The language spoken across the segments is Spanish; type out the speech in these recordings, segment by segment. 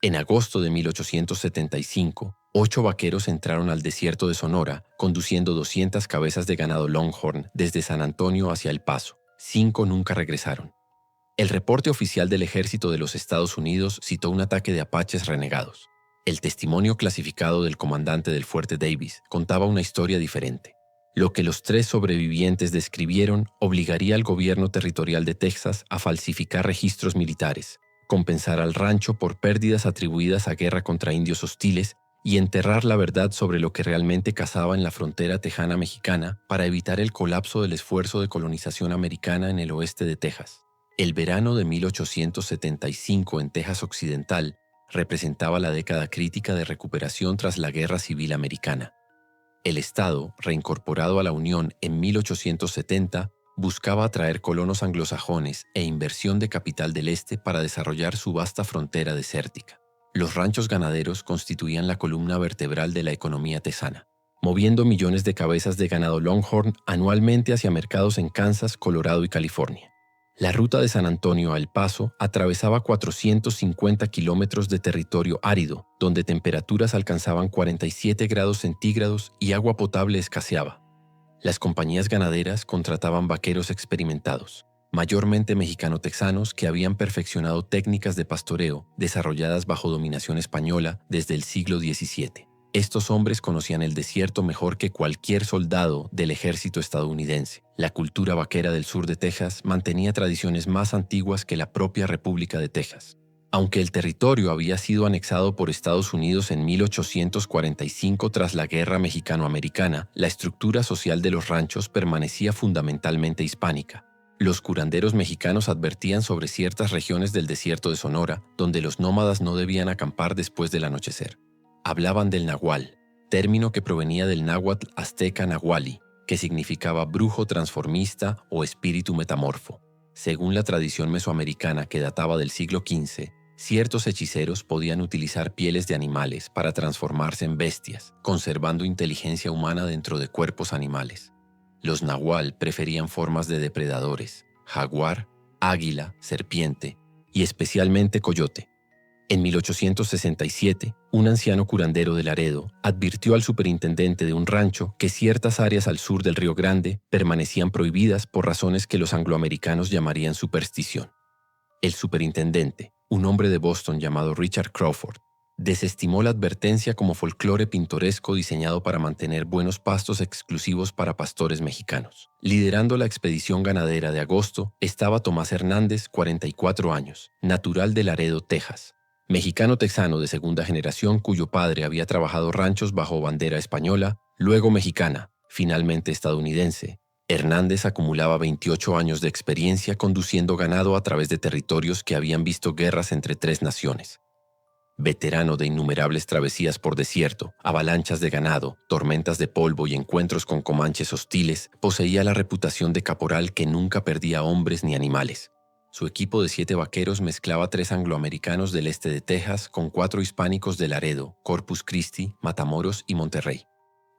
En agosto de 1875, 8 vaqueros entraron al desierto de Sonora, conduciendo 200 cabezas de ganado Longhorn desde San Antonio hacia El Paso. 5 nunca regresaron. El reporte oficial del ejército de los Estados Unidos citó un ataque de apaches renegados. El testimonio clasificado del comandante del fuerte Davis contaba una historia diferente. Lo que los 3 sobrevivientes describieron obligaría al gobierno territorial de Texas a falsificar registros militares, compensar al rancho por pérdidas atribuidas a guerra contra indios hostiles y enterrar la verdad sobre lo que realmente cazaba en la frontera tejana mexicana para evitar el colapso del esfuerzo de colonización americana en el oeste de Texas. El verano de 1875 en Texas Occidental representaba la década crítica de recuperación tras la Guerra Civil Americana. El Estado, reincorporado a la Unión en 1870, buscaba atraer colonos anglosajones e inversión de capital del este para desarrollar su vasta frontera desértica. Los ranchos ganaderos constituían la columna vertebral de la economía texana, moviendo millones de cabezas de ganado Longhorn anualmente hacia mercados en Kansas, Colorado y California. La ruta de San Antonio a El Paso atravesaba 450 kilómetros de territorio árido, donde temperaturas alcanzaban 47 grados centígrados y agua potable escaseaba. Las compañías ganaderas contrataban vaqueros experimentados, mayormente mexicano-texanos que habían perfeccionado técnicas de pastoreo desarrolladas bajo dominación española desde el siglo XVII. Estos hombres conocían el desierto mejor que cualquier soldado del ejército estadounidense. La cultura vaquera del sur de Texas mantenía tradiciones más antiguas que la propia República de Texas. Aunque el territorio había sido anexado por Estados Unidos en 1845 tras la Guerra Mexicano-Americana, la estructura social de los ranchos permanecía fundamentalmente hispánica. Los curanderos mexicanos advertían sobre ciertas regiones del desierto de Sonora, donde los nómadas no debían acampar después del anochecer. Hablaban del nahual, término que provenía del náhuatl azteca nahuali, que significaba brujo transformista o espíritu metamorfo. Según la tradición mesoamericana que databa del siglo XV, ciertos hechiceros podían utilizar pieles de animales para transformarse en bestias, conservando inteligencia humana dentro de cuerpos animales. Los nahual preferían formas de depredadores, jaguar, águila, serpiente y especialmente coyote. En 1867, un anciano curandero de Laredo advirtió al superintendente de un rancho que ciertas áreas al sur del Río Grande permanecían prohibidas por razones que los angloamericanos llamarían superstición. El superintendente, un hombre de Boston llamado Richard Crawford, desestimó la advertencia como folclore pintoresco diseñado para mantener buenos pastos exclusivos para pastores mexicanos. Liderando la expedición ganadera de agosto estaba Tomás Hernández, 44 años, natural de Laredo, Texas. Mexicano-texano de segunda generación cuyo padre había trabajado ranchos bajo bandera española, luego mexicana, finalmente estadounidense. Hernández acumulaba 28 años de experiencia conduciendo ganado a través de territorios que habían visto guerras entre 3 naciones. Veterano de innumerables travesías por desierto, avalanchas de ganado, tormentas de polvo y encuentros con comanches hostiles, poseía la reputación de caporal que nunca perdía hombres ni animales. Su equipo de 7 vaqueros mezclaba 3 angloamericanos del este de Texas con 4 hispánicos de Laredo, Corpus Christi, Matamoros y Monterrey.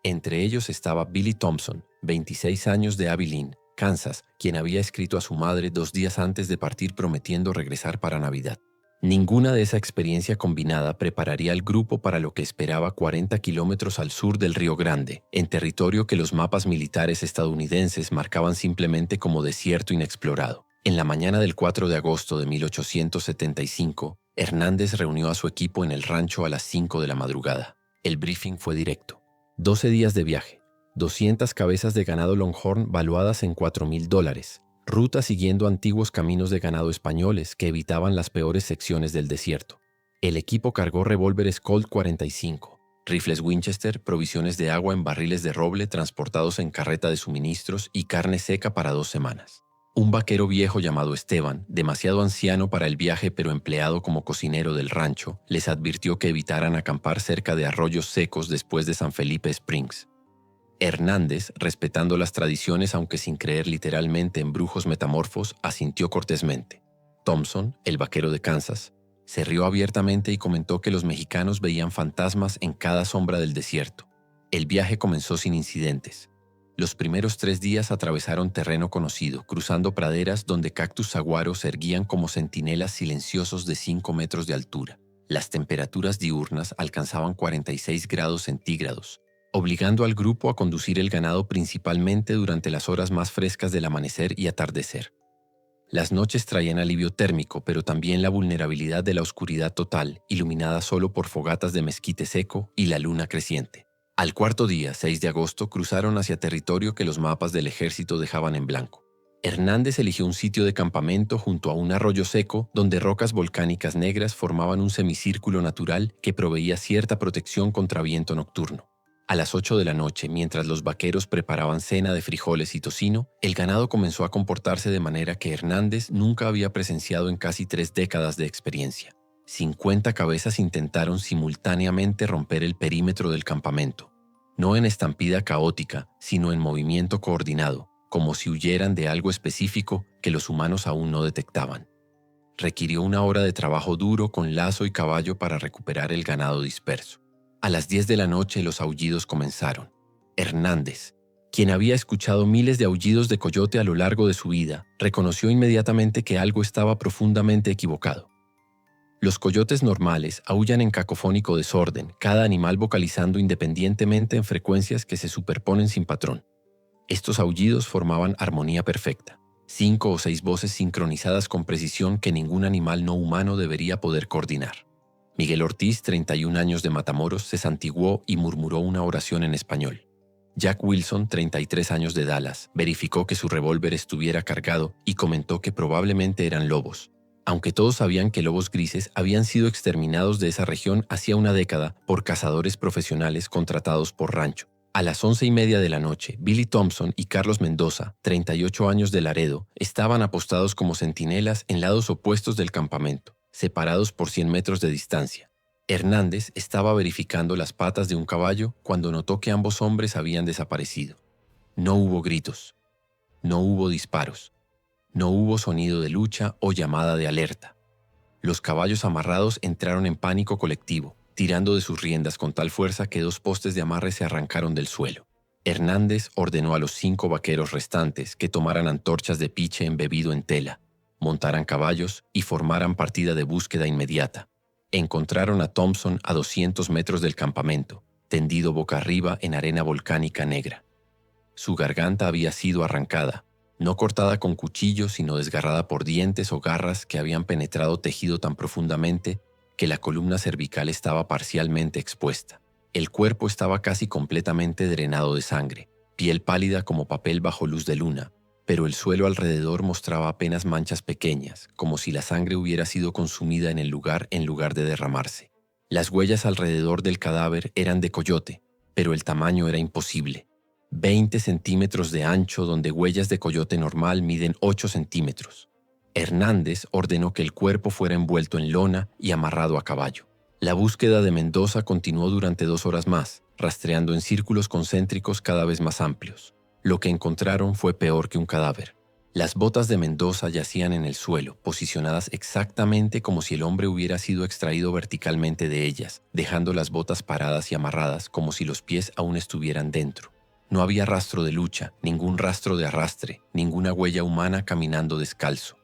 Entre ellos estaba Billy Thompson, 26 años de Abilene, Kansas, quien había escrito a su madre 2 días antes de partir prometiendo regresar para Navidad. Ninguna de esa experiencia combinada prepararía al grupo para lo que esperaba 40 kilómetros al sur del Río Grande, en territorio que los mapas militares estadounidenses marcaban simplemente como desierto inexplorado. En la mañana del 4 de agosto de 1875, Hernández reunió a su equipo en el rancho a las 5 de la madrugada. El briefing fue directo. 12 días de viaje, 200 cabezas de ganado Longhorn valuadas en $4,000, ruta siguiendo antiguos caminos de ganado españoles que evitaban las peores secciones del desierto. El equipo cargó revólveres Colt 45, rifles Winchester, provisiones de agua en barriles de roble transportados en carreta de suministros y carne seca para 2 semanas. Un vaquero viejo llamado Esteban, demasiado anciano para el viaje pero empleado como cocinero del rancho, les advirtió que evitaran acampar cerca de arroyos secos después de San Felipe Springs. Hernández, respetando las tradiciones aunque sin creer literalmente en brujos metamorfos, asintió cortésmente. Thompson, el vaquero de Kansas, se rió abiertamente y comentó que los mexicanos veían fantasmas en cada sombra del desierto. El viaje comenzó sin incidentes. Los primeros 3 días atravesaron terreno conocido, cruzando praderas donde cactus saguaros se erguían como centinelas silenciosos de 5 metros de altura. Las temperaturas diurnas alcanzaban 46 grados centígrados, obligando al grupo a conducir el ganado principalmente durante las horas más frescas del amanecer y atardecer. Las noches traían alivio térmico, pero también la vulnerabilidad de la oscuridad total, iluminada solo por fogatas de mezquite seco y la luna creciente. Al cuarto día, 6 de agosto, cruzaron hacia territorio que los mapas del ejército dejaban en blanco. Hernández eligió un sitio de campamento junto a un arroyo seco donde rocas volcánicas negras formaban un semicírculo natural que proveía cierta protección contra viento nocturno. A las 8 de la noche, mientras los vaqueros preparaban cena de frijoles y tocino, el ganado comenzó a comportarse de manera que Hernández nunca había presenciado en casi 3 décadas de experiencia. 50 cabezas intentaron simultáneamente romper el perímetro del campamento, no en estampida caótica, sino en movimiento coordinado, como si huyeran de algo específico que los humanos aún no detectaban. Requirió una hora de trabajo duro con lazo y caballo para recuperar el ganado disperso. A las 10 de la noche los aullidos comenzaron. Hernández, quien había escuchado miles de aullidos de coyote a lo largo de su vida, reconoció inmediatamente que algo estaba profundamente equivocado. Los coyotes normales aúllan en cacofónico desorden, cada animal vocalizando independientemente en frecuencias que se superponen sin patrón. Estos aullidos formaban armonía perfecta, 5 o 6 voces sincronizadas con precisión que ningún animal no humano debería poder coordinar. Miguel Ortiz, 31 años de Matamoros, se santiguó y murmuró una oración en español. Jack Wilson, 33 años de Dallas, verificó que su revólver estuviera cargado y comentó que probablemente eran lobos, aunque todos sabían que lobos grises habían sido exterminados de esa región hacía una década por cazadores profesionales contratados por rancho. A las 11:30 de la noche, Billy Thompson y Carlos Mendoza, 38 años de Laredo, estaban apostados como centinelas en lados opuestos del campamento, separados por 100 metros de distancia. Hernández estaba verificando las patas de un caballo cuando notó que ambos hombres habían desaparecido. No hubo gritos, no hubo disparos, no hubo sonido de lucha o llamada de alerta. Los caballos amarrados entraron en pánico colectivo, tirando de sus riendas con tal fuerza que 2 postes de amarre se arrancaron del suelo. Hernández ordenó a los 5 vaqueros restantes que tomaran antorchas de piche embebido en tela, montaran caballos y formaran partida de búsqueda inmediata. Encontraron a Thompson a 200 metros del campamento, tendido boca arriba en arena volcánica negra. Su garganta había sido arrancada, no cortada con cuchillos, sino desgarrada por dientes o garras que habían penetrado tejido tan profundamente que la columna cervical estaba parcialmente expuesta. El cuerpo estaba casi completamente drenado de sangre, piel pálida como papel bajo luz de luna, pero el suelo alrededor mostraba apenas manchas pequeñas, como si la sangre hubiera sido consumida en lugar de derramarse. Las huellas alrededor del cadáver eran de coyote, pero el tamaño era imposible. 20 centímetros de ancho donde huellas de coyote normal miden 8 centímetros. Hernández ordenó que el cuerpo fuera envuelto en lona y amarrado a caballo. La búsqueda de Mendoza continuó durante 2 horas más, rastreando en círculos concéntricos cada vez más amplios. Lo que encontraron fue peor que un cadáver. Las botas de Mendoza yacían en el suelo, posicionadas exactamente como si el hombre hubiera sido extraído verticalmente de ellas, dejando las botas paradas y amarradas como si los pies aún estuvieran dentro. No había rastro de lucha, ningún rastro de arrastre, ninguna huella humana caminando descalzo.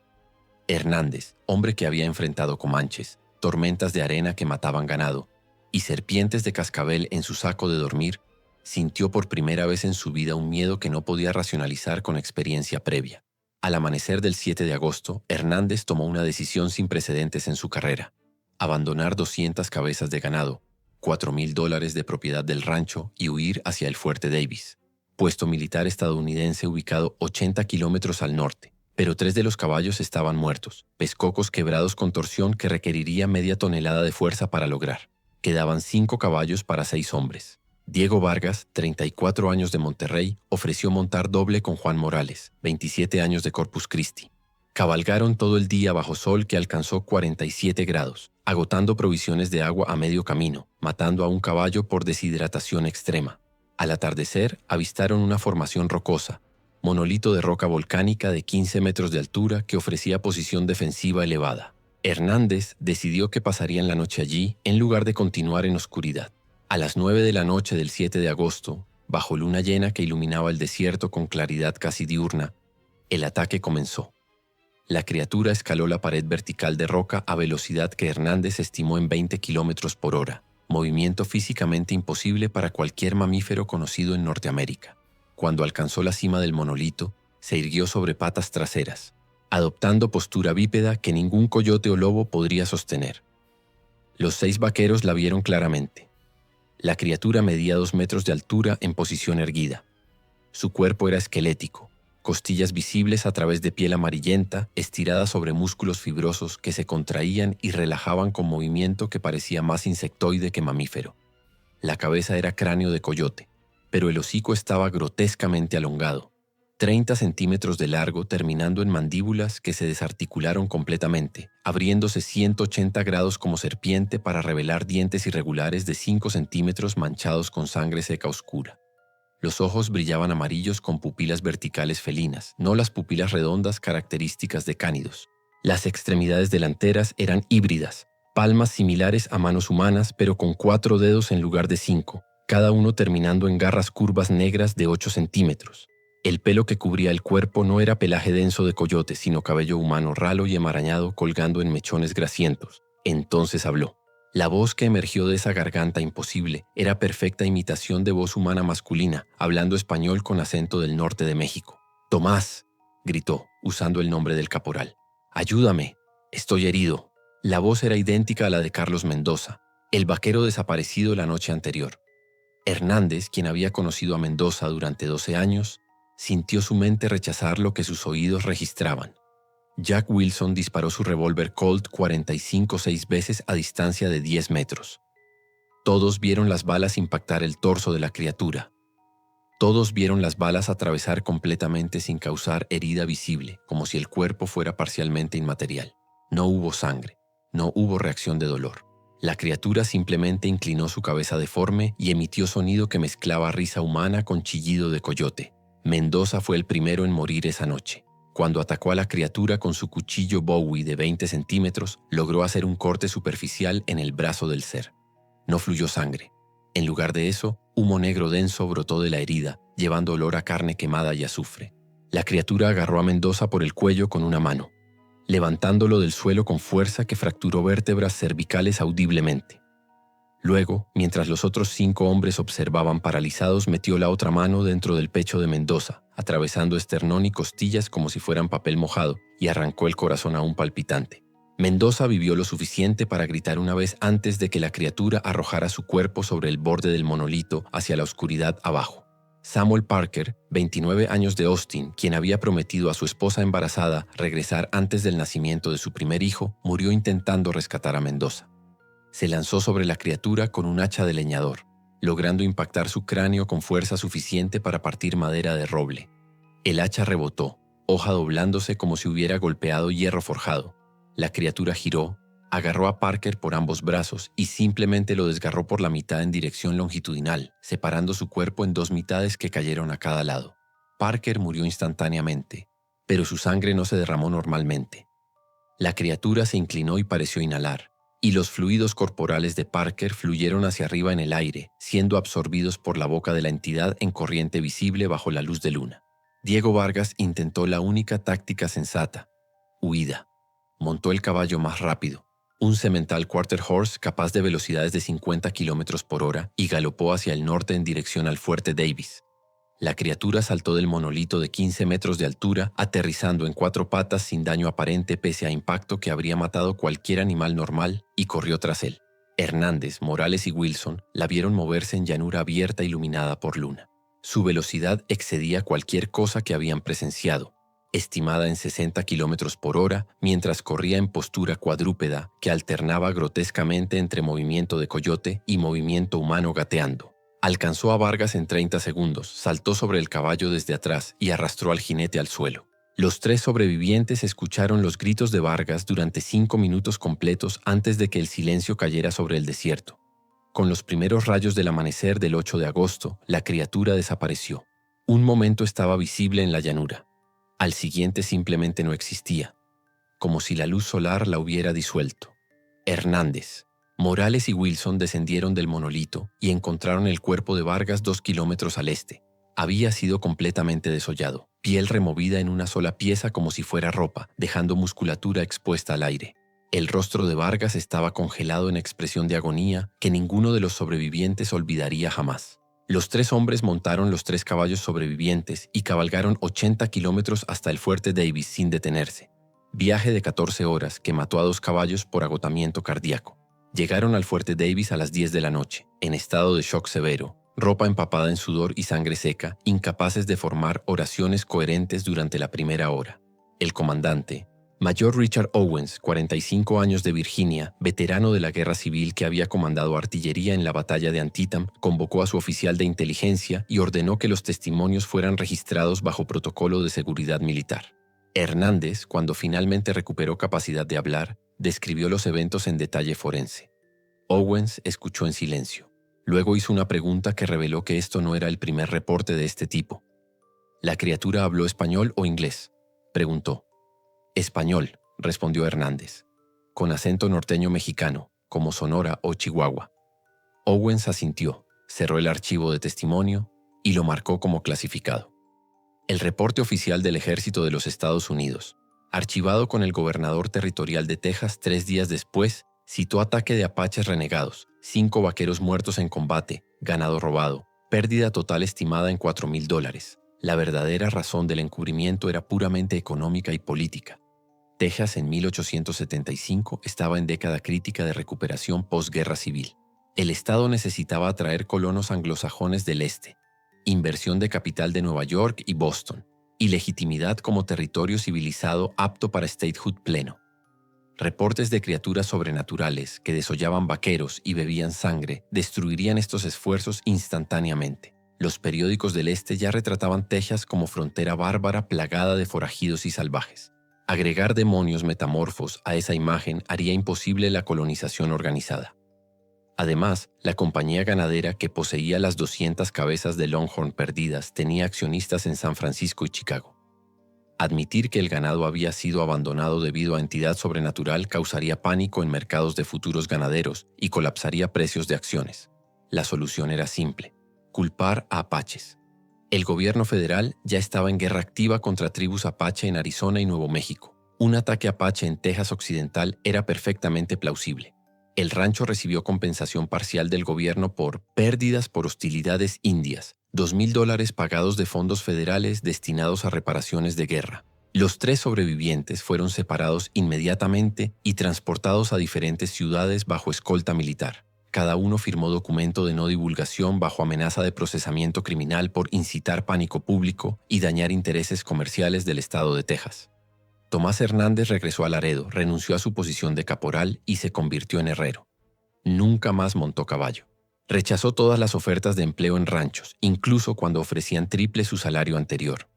Hernández, hombre que había enfrentado comanches, tormentas de arena que mataban ganado y serpientes de cascabel en su saco de dormir, sintió por primera vez en su vida un miedo que no podía racionalizar con experiencia previa. Al amanecer del 7 de agosto, Hernández tomó una decisión sin precedentes en su carrera: abandonar 200 cabezas de ganado, $4,000 de propiedad del rancho y huir hacia el Fuerte Davis, puesto militar estadounidense ubicado 80 kilómetros al norte. Pero 3 de los caballos estaban muertos, pescocos quebrados con torsión que requeriría media tonelada de fuerza para lograr. Quedaban 5 caballos para 6 hombres. Diego Vargas, 34 años de Monterrey, ofreció montar doble con Juan Morales, 27 años de Corpus Christi. Cabalgaron todo el día bajo sol que alcanzó 47 grados, agotando provisiones de agua a medio camino, matando a un caballo por deshidratación extrema. Al atardecer, avistaron una formación rocosa, monolito de roca volcánica de 15 metros de altura que ofrecía posición defensiva elevada. Hernández decidió que pasarían la noche allí en lugar de continuar en oscuridad. A las 9 de la noche del 7 de agosto, bajo luna llena que iluminaba el desierto con claridad casi diurna, el ataque comenzó. La criatura escaló la pared vertical de roca a velocidad que Hernández estimó en 20 kilómetros por hora, movimiento físicamente imposible para cualquier mamífero conocido en Norteamérica. Cuando alcanzó la cima del monolito, se irguió sobre patas traseras, adoptando postura bípeda que ningún coyote o lobo podría sostener. Los 6 vaqueros la vieron claramente. La criatura medía 2 metros de altura en posición erguida. Su cuerpo era esquelético, costillas visibles a través de piel amarillenta, estirada sobre músculos fibrosos que se contraían y relajaban con movimiento que parecía más insectoide que mamífero. La cabeza era cráneo de coyote, pero el hocico estaba grotescamente alongado, 30 centímetros de largo, terminando en mandíbulas que se desarticularon completamente, abriéndose 180 grados como serpiente para revelar dientes irregulares de 5 centímetros manchados con sangre seca oscura. Los ojos brillaban amarillos con pupilas verticales felinas, no las pupilas redondas características de cánidos. Las extremidades delanteras eran híbridas, palmas similares a manos humanas pero con 4 dedos en lugar de 5, cada uno terminando en garras curvas negras de 8 centímetros. El pelo que cubría el cuerpo no era pelaje denso de coyote, sino cabello humano ralo y enmarañado colgando en mechones grasientos. Entonces habló. La voz que emergió de esa garganta imposible era perfecta imitación de voz humana masculina, hablando español con acento del norte de México. «Tomás», gritó, usando el nombre del caporal. «Ayúdame, estoy herido». La voz era idéntica a la de Carlos Mendoza, el vaquero desaparecido la noche anterior. Hernández, quien había conocido a Mendoza durante 12 años, sintió su mente rechazar lo que sus oídos registraban. Jack Wilson disparó su revólver Colt 45 6 veces a distancia de 10 metros. Todos vieron las balas impactar el torso de la criatura. Todos vieron las balas atravesar completamente sin causar herida visible, como si el cuerpo fuera parcialmente inmaterial. No hubo sangre, no hubo reacción de dolor. La criatura simplemente inclinó su cabeza deforme y emitió sonido que mezclaba risa humana con chillido de coyote. Mendoza fue el primero en morir esa noche. Cuando atacó a la criatura con su cuchillo Bowie de 20 centímetros, logró hacer un corte superficial en el brazo del ser. No fluyó sangre. En lugar de eso, humo negro denso brotó de la herida, llevando olor a carne quemada y azufre. La criatura agarró a Mendoza por el cuello con una mano, levantándolo del suelo con fuerza que fracturó vértebras cervicales audiblemente. Luego, mientras los otros 5 hombres observaban paralizados, metió la otra mano dentro del pecho de Mendoza, atravesando esternón y costillas como si fueran papel mojado, y arrancó el corazón aún palpitante. Mendoza vivió lo suficiente para gritar una vez antes de que la criatura arrojara su cuerpo sobre el borde del monolito hacia la oscuridad abajo. Samuel Parker, 29 años de Austin, quien había prometido a su esposa embarazada regresar antes del nacimiento de su primer hijo, murió intentando rescatar a Mendoza. Se lanzó sobre la criatura con un hacha de leñador, logrando impactar su cráneo con fuerza suficiente para partir madera de roble. El hacha rebotó, hoja doblándose como si hubiera golpeado hierro forjado. La criatura giró, agarró a Parker por ambos brazos y simplemente lo desgarró por la mitad en dirección longitudinal, separando su cuerpo en 2 mitades que cayeron a cada lado. Parker murió instantáneamente, pero su sangre no se derramó normalmente. La criatura se inclinó y pareció inhalar, y los fluidos corporales de Parker fluyeron hacia arriba en el aire, siendo absorbidos por la boca de la entidad en corriente visible bajo la luz de luna. Diego Vargas intentó la única táctica sensata: huida. Montó el caballo más rápido, un semental quarter horse capaz de velocidades de 50 kilómetros por hora, y galopó hacia el norte en dirección al fuerte Davis. La criatura saltó del monolito de 15 metros de altura, aterrizando en 4 patas sin daño aparente pese a impacto que habría matado cualquier animal normal, y corrió tras él. Hernández, Morales y Wilson la vieron moverse en llanura abierta iluminada por luna. Su velocidad excedía cualquier cosa que habían presenciado, estimada en 60 kilómetros por hora, mientras corría en postura cuadrúpeda que alternaba grotescamente entre movimiento de coyote y movimiento humano gateando. Alcanzó a Vargas en 30 segundos, saltó sobre el caballo desde atrás y arrastró al jinete al suelo. Los 3 sobrevivientes escucharon los gritos de Vargas durante 5 minutos completos antes de que el silencio cayera sobre el desierto. Con los primeros rayos del amanecer del 8 de agosto, la criatura desapareció. Un momento estaba visible en la llanura. Al siguiente simplemente no existía, como si la luz solar la hubiera disuelto. Hernández, Morales y Wilson descendieron del monolito y encontraron el cuerpo de Vargas 2 kilómetros al este. Había sido completamente desollado. piel removida en una sola pieza como si fuera ropa, dejando musculatura expuesta al aire. El rostro de Vargas estaba congelado en expresión de agonía que ninguno de los sobrevivientes olvidaría jamás. Los 3 hombres montaron los 3 caballos sobrevivientes y cabalgaron 80 kilómetros hasta el fuerte Davis sin detenerse. Viaje de 14 horas que mató a 2 caballos por agotamiento cardíaco. Llegaron al fuerte Davis a las 10 de la noche, en estado de shock severo, ropa empapada en sudor y sangre seca, incapaces de formar oraciones coherentes durante la primera hora. El comandante, Mayor Richard Owens, 45 años, de Virginia, veterano de la guerra civil que había comandado artillería en la batalla de Antietam, convocó a su oficial de inteligencia y ordenó que los testimonios fueran registrados bajo protocolo de seguridad militar. Hernández, cuando finalmente recuperó capacidad de hablar, describió los eventos en detalle forense. Owens escuchó en silencio. Luego hizo una pregunta que reveló que esto no era el primer reporte de este tipo. ¿La criatura habló español o inglés?, preguntó. Español, respondió Hernández, con acento norteño mexicano, como Sonora o Chihuahua. Owens asintió, cerró el archivo de testimonio y lo marcó como clasificado. El reporte oficial del Ejército de los Estados Unidos, archivado con el gobernador territorial de Texas 3 días después, citó ataque de apaches renegados, 5 vaqueros muertos en combate, ganado robado, pérdida total estimada en $4,000. La verdadera razón del encubrimiento era puramente económica y política. Texas en 1875 estaba en década crítica de recuperación posguerra civil. El estado necesitaba atraer colonos anglosajones del este, inversión de capital de Nueva York y Boston, y legitimidad como territorio civilizado apto para statehood pleno. Reportes de criaturas sobrenaturales que desollaban vaqueros y bebían sangre destruirían estos esfuerzos instantáneamente. Los periódicos del este ya retrataban Texas como frontera bárbara plagada de forajidos y salvajes. Agregar demonios metamorfos a esa imagen haría imposible la colonización organizada. Además, la compañía ganadera que poseía las 200 cabezas de Longhorn perdidas tenía accionistas en San Francisco y Chicago. Admitir que el ganado había sido abandonado debido a entidad sobrenatural causaría pánico en mercados de futuros ganaderos y colapsaría precios de acciones. La solución era simple: culpar a apaches. El gobierno federal ya estaba en guerra activa contra tribus apache en Arizona y Nuevo México. Un ataque apache en Texas Occidental era perfectamente plausible. El rancho recibió compensación parcial del gobierno por pérdidas por hostilidades indias, $2,000 pagados de fondos federales destinados a reparaciones de guerra. Los 3 sobrevivientes fueron separados inmediatamente y transportados a diferentes ciudades bajo escolta militar. Cada uno firmó documento de no divulgación bajo amenaza de procesamiento criminal por incitar pánico público y dañar intereses comerciales del estado de Texas. Tomás Hernández regresó a Laredo, renunció a su posición de caporal y se convirtió en herrero. Nunca más montó caballo. Rechazó todas las ofertas de empleo en ranchos, incluso cuando ofrecían triple su salario anterior.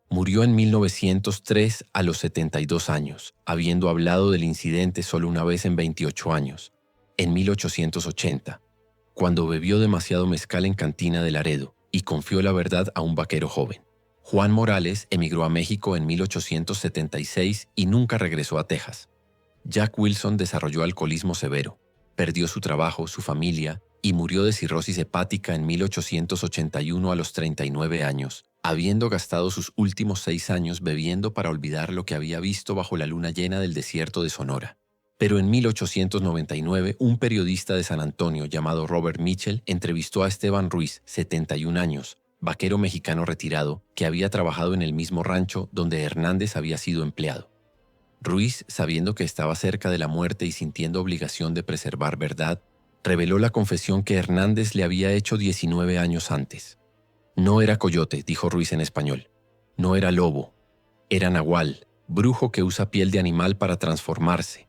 Murió en 1903 a los 72 años, habiendo hablado del incidente solo una vez en 28 años. En 1880, cuando bebió demasiado mezcal en cantina de Laredo y confió la verdad a un vaquero joven. Juan Morales emigró a México en 1876 y nunca regresó a Texas. Jack Wilson desarrolló alcoholismo severo, perdió su trabajo, su familia y murió de cirrosis hepática en 1881 a los 39 años, habiendo gastado sus últimos 6 años bebiendo para olvidar lo que había visto bajo la luna llena del desierto de Sonora. Pero en 1899, un periodista de San Antonio llamado Robert Mitchell entrevistó a Esteban Ruiz, 71 años, vaquero mexicano retirado, que había trabajado en el mismo rancho donde Hernández había sido empleado. Ruiz, sabiendo que estaba cerca de la muerte y sintiendo obligación de preservar verdad, reveló la confesión que Hernández le había hecho 19 años antes. No era coyote, dijo Ruiz en español. No era lobo. Era nahual, brujo que usa piel de animal para transformarse.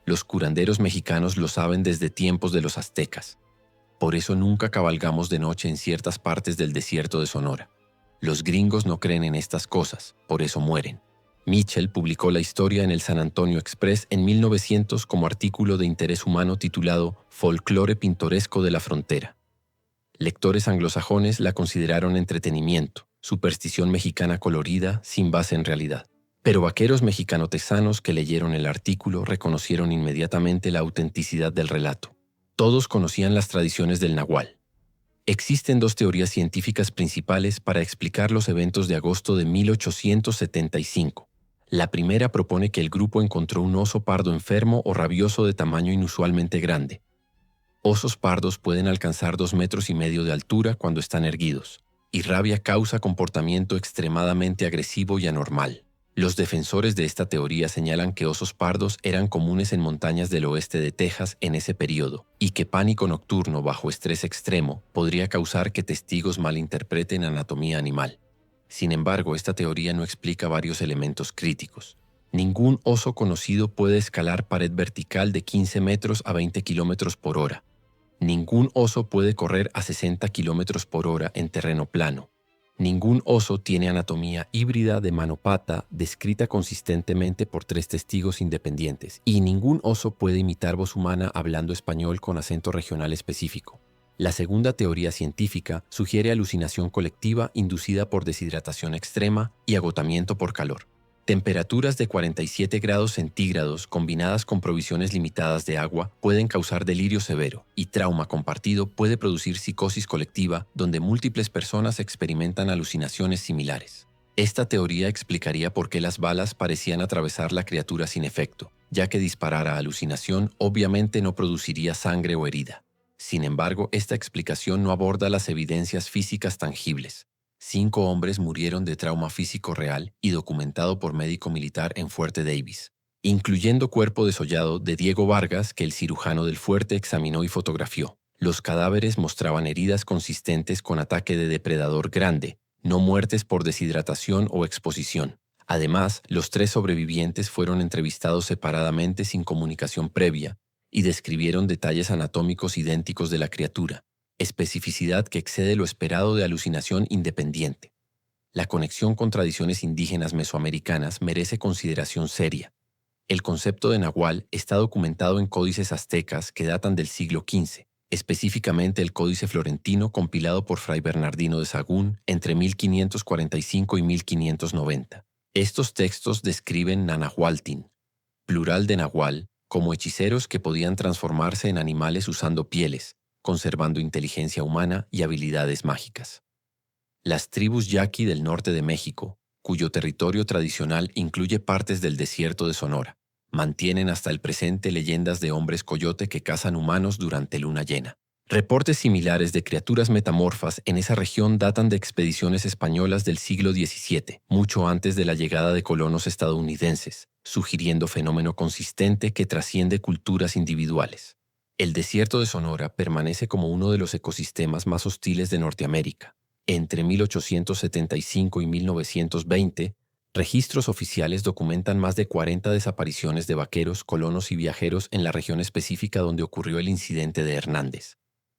Los curanderos mexicanos lo saben desde tiempos de los aztecas. Por eso nunca cabalgamos de noche en ciertas partes del desierto de Sonora. Los gringos no creen en estas cosas, por eso mueren. Mitchell publicó la historia en el San Antonio Express en 1900 como artículo de interés humano titulado Folclore pintoresco de la frontera. Lectores anglosajones la consideraron entretenimiento, superstición mexicana colorida sin base en realidad. Pero vaqueros mexicano-texanos que leyeron el artículo reconocieron inmediatamente la autenticidad del relato. Todos conocían las tradiciones del nahual. Existen dos teorías científicas principales para explicar los eventos de agosto de 1875. La primera propone que el grupo encontró un oso pardo enfermo o rabioso de tamaño inusualmente grande. Osos pardos pueden alcanzar 2,5 metros de altura cuando están erguidos, y rabia causa comportamiento extremadamente agresivo y anormal. Los defensores de esta teoría señalan que osos pardos eran comunes en montañas del oeste de Texas en ese periodo, y que pánico nocturno bajo estrés extremo podría causar que testigos malinterpreten anatomía animal. Sin embargo, esta teoría no explica varios elementos críticos. Ningún oso conocido puede escalar pared vertical de 15 metros a 20 kilómetros por hora. Ningún oso puede correr a 60 kilómetros por hora en terreno plano. Ningún oso tiene anatomía híbrida de mano-pata descrita consistentemente por 3 testigos independientes, y ningún oso puede imitar voz humana hablando español con acento regional específico. La segunda teoría científica sugiere alucinación colectiva inducida por deshidratación extrema y agotamiento por calor. Temperaturas de 47 grados centígrados combinadas con provisiones limitadas de agua pueden causar delirio severo, y trauma compartido puede producir psicosis colectiva donde múltiples personas experimentan alucinaciones similares. Esta teoría explicaría por qué las balas parecían atravesar la criatura sin efecto, ya que disparar a alucinación obviamente no produciría sangre o herida. Sin embargo, esta explicación no aborda las evidencias físicas tangibles. 5 hombres murieron de trauma físico real y documentado por médico militar en Fuerte Davis, incluyendo cuerpo desollado de Diego Vargas que el cirujano del fuerte examinó y fotografió. Los cadáveres mostraban heridas consistentes con ataque de depredador grande, no muertes por deshidratación o exposición. Además, los 3 sobrevivientes fueron entrevistados separadamente sin comunicación previa y describieron detalles anatómicos idénticos de la criatura, especificidad que excede lo esperado de alucinación independiente. La conexión con tradiciones indígenas mesoamericanas merece consideración seria. El concepto de nahual está documentado en códices aztecas que datan del siglo XV, específicamente el Códice Florentino compilado por Fray Bernardino de Sahagún entre 1545 y 1590. Estos textos describen nanahualtin, plural de nahual, como hechiceros que podían transformarse en animales usando pieles, conservando inteligencia humana y habilidades mágicas. Las tribus yaqui del norte de México, cuyo territorio tradicional incluye partes del desierto de Sonora, mantienen hasta el presente leyendas de hombres coyote que cazan humanos durante luna llena. Reportes similares de criaturas metamorfas en esa región datan de expediciones españolas del siglo XVII, mucho antes de la llegada de colonos estadounidenses, sugiriendo fenómeno consistente que trasciende culturas individuales. El desierto de Sonora permanece como uno de los ecosistemas más hostiles de Norteamérica. Entre 1875 y 1920, registros oficiales documentan más de 40 desapariciones de vaqueros, colonos y viajeros en la región específica donde ocurrió el incidente de Hernández.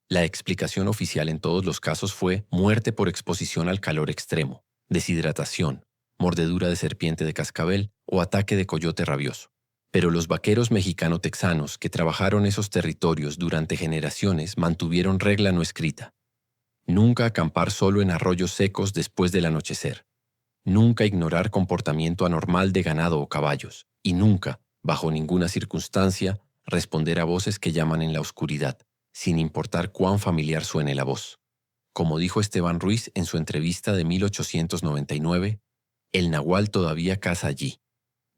La explicación oficial en todos los casos fue muerte por exposición al calor extremo, deshidratación, mordedura de serpiente de cascabel o ataque de coyote rabioso. Pero los vaqueros mexicano-texanos que trabajaron esos territorios durante generaciones mantuvieron regla no escrita. Nunca acampar solo en arroyos secos después del anochecer. Nunca ignorar comportamiento anormal de ganado o caballos. Y nunca, bajo ninguna circunstancia, responder a voces que llaman en la oscuridad, sin importar cuán familiar suene la voz. Como dijo Esteban Ruiz en su entrevista de 1899, el nahual todavía caza allí.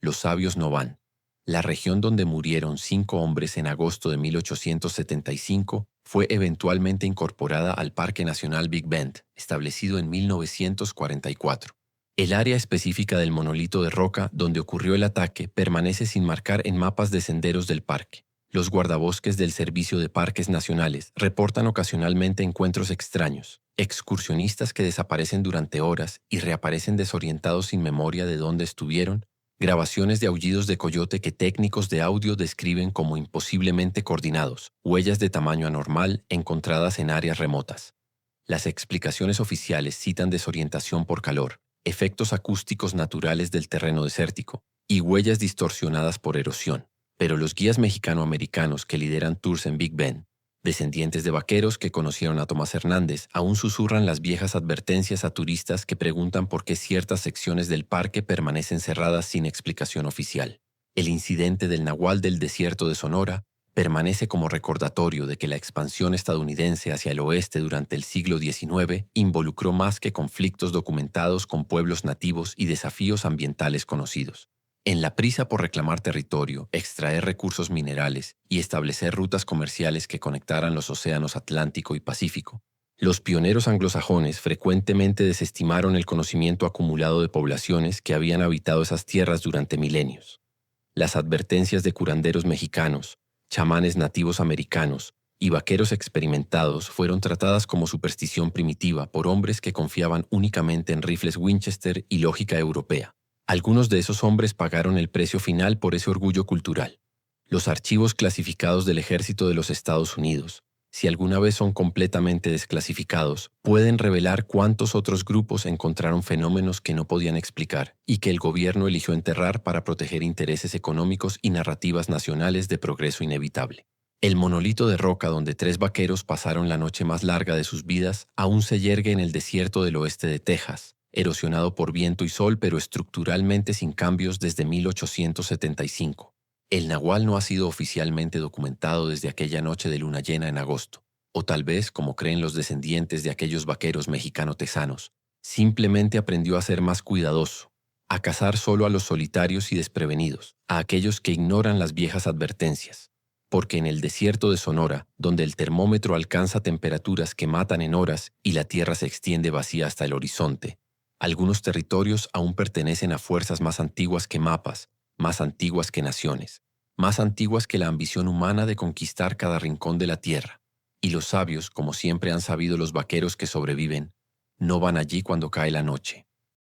Los sabios no van. La región donde murieron 5 hombres en agosto de 1875 fue eventualmente incorporada al Parque Nacional Big Bend, establecido en 1944. El área específica del monolito de roca donde ocurrió el ataque permanece sin marcar en mapas de senderos del parque. Los guardabosques del Servicio de Parques Nacionales reportan ocasionalmente encuentros extraños, excursionistas que desaparecen durante horas y reaparecen desorientados sin memoria de dónde estuvieron, grabaciones de aullidos de coyote que técnicos de audio describen como imposiblemente coordinados, huellas de tamaño anormal encontradas en áreas remotas. Las explicaciones oficiales citan desorientación por calor, efectos acústicos naturales del terreno desértico y huellas distorsionadas por erosión. Pero los guías mexicano-americanos que lideran tours en Big Bend, descendientes de vaqueros que conocieron a Tomás Hernández, aún susurran las viejas advertencias a turistas que preguntan por qué ciertas secciones del parque permanecen cerradas sin explicación oficial. El incidente del nahual del desierto de Sonora Permanece como recordatorio de que la expansión estadounidense hacia el oeste durante el siglo XIX involucró más que conflictos documentados con pueblos nativos y desafíos ambientales conocidos. En la prisa por reclamar territorio, extraer recursos minerales y establecer rutas comerciales que conectaran los océanos Atlántico y Pacífico, los pioneros anglosajones frecuentemente desestimaron el conocimiento acumulado de poblaciones que habían habitado esas tierras durante milenios. Las advertencias de curanderos mexicanos, chamanes nativos americanos y vaqueros experimentados fueron tratadas como superstición primitiva por hombres que confiaban únicamente en rifles Winchester y lógica europea. Algunos de esos hombres pagaron el precio final por ese orgullo cultural. Los archivos clasificados del Ejército de los Estados Unidos, si alguna vez son completamente desclasificados, pueden revelar cuántos otros grupos encontraron fenómenos que no podían explicar y que el gobierno eligió enterrar para proteger intereses económicos y narrativas nacionales de progreso inevitable. El monolito de roca donde 3 vaqueros pasaron la noche más larga de sus vidas aún se yergue en el desierto del oeste de Texas, erosionado por viento y sol pero estructuralmente sin cambios desde 1875. El nahual no ha sido oficialmente documentado desde aquella noche de luna llena en agosto, o tal vez, como creen los descendientes de aquellos vaqueros mexicano-tesanos, simplemente aprendió a ser más cuidadoso, a cazar solo a los solitarios y desprevenidos, a aquellos que ignoran las viejas advertencias. Porque en el desierto de Sonora, donde el termómetro alcanza temperaturas que matan en horas y la tierra se extiende vacía hasta el horizonte, algunos territorios aún pertenecen a fuerzas más antiguas que mapas, más antiguas que naciones, más antiguas que la ambición humana de conquistar cada rincón de la tierra. Y los sabios, como siempre han sabido los vaqueros que sobreviven, no van allí cuando cae la noche.